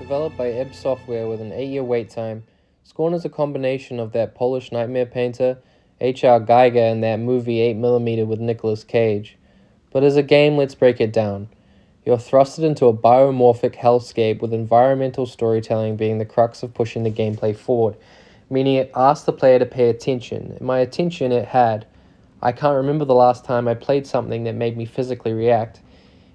Developed by Ebb Software with an 8-year wait time, Scorn is a combination of that Polish nightmare painter, H.R. Giga, and that movie 8mm with Nicolas Cage. But as a game, let's break it down. You're thrusted into a biomorphic hellscape with environmental storytelling being the crux of pushing the gameplay forward, meaning it asks the player to pay attention. And my attention it had. I can't remember the last time I played something that made me physically react.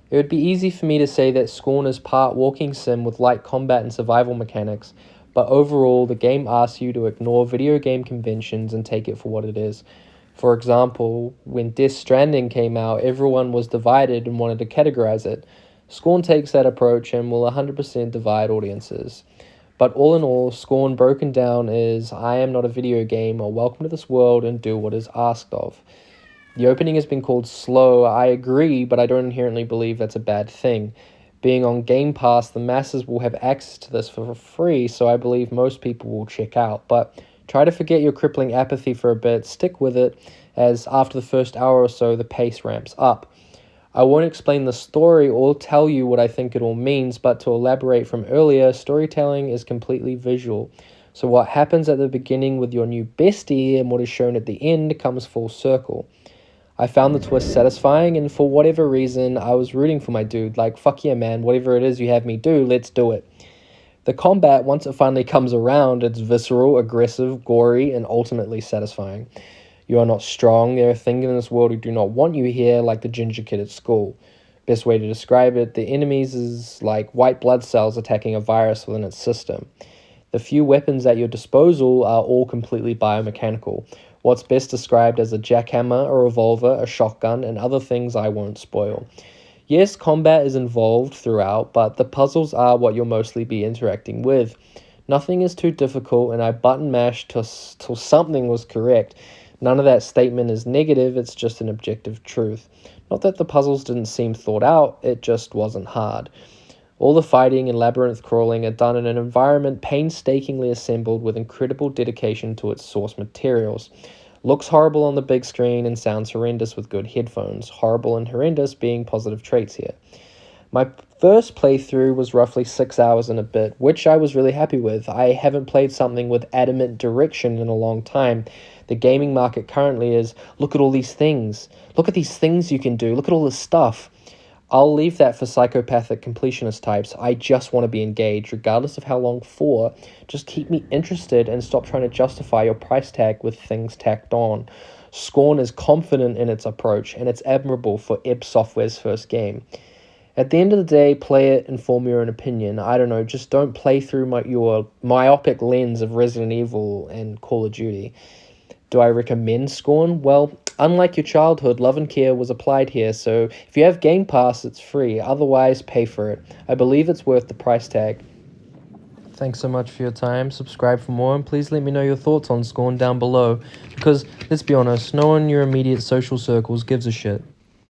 It would be easy for me to say that Scorn is part walking sim with light combat and survival mechanics, but overall the game asks you to ignore video game conventions and take it for what it is. For example, when Stranding came out, everyone was divided and wanted to categorize it. Scorn takes that approach and will 100% divide audiences. But all in all, Scorn broken down is, I am not a video game, or welcome to this world and do what is asked of. The opening has been called slow. I agree, but I don't inherently believe that's a bad thing. Being on Game Pass, the masses will have access to this for free, so I believe most people will check out. But try to forget your crippling apathy for a bit, stick with it, as after the first hour or so, the pace ramps up. I won't explain the story or tell you what I think it all means, but to elaborate from earlier, storytelling is completely visual. So what happens at the beginning with your new bestie and what is shown at the end comes full circle. I found the twist satisfying, and for whatever reason, I was rooting for my dude. Like, fuck yeah, man, whatever it is you have me do, let's do it. The combat, once it finally comes around, it's visceral, aggressive, gory, and ultimately satisfying. You are not strong. There are things in this world who do not want you here, like the ginger kid at school. Best way to describe it, the enemies is like white blood cells attacking a virus within its system. The few weapons at your disposal are all completely biomechanical. What's best described as a jackhammer, a revolver, a shotgun, and other things I won't spoil. Yes, combat is involved throughout, but the puzzles are what you'll mostly be interacting with. Nothing is too difficult, and I button mashed till something was correct. None of that statement is negative, it's just an objective truth. Not that the puzzles didn't seem thought out, it just wasn't hard. All the fighting and labyrinth crawling are done in an environment painstakingly assembled with incredible dedication to its source materials. Looks horrible on the big screen and sounds horrendous with good headphones. Horrible and horrendous being positive traits here. My first playthrough was roughly 6 hours and a bit, which I was really happy with. I haven't played something with adamant direction in a long time. The gaming market currently is, look at all these things. Look at these things you can do. Look at all this stuff. I'll leave that for psychopathic completionist types. I just want to be engaged, regardless of how long for. Just keep me interested and stop trying to justify your price tag with things tacked on. Scorn is confident in its approach, and it's admirable for Ebb Software's first game. At the end of the day, play it and form your own opinion. I don't know, just don't play through your myopic lens of Resident Evil and Call of Duty. Do I recommend Scorn? Well, unlike your childhood, love and care was applied here, so if you have Game Pass, it's free. Otherwise, pay for it. I believe it's worth the price tag. Thanks so much for your time. Subscribe for more, and please let me know your thoughts on Scorn down below, because, let's be honest, no one in your immediate social circles gives a shit.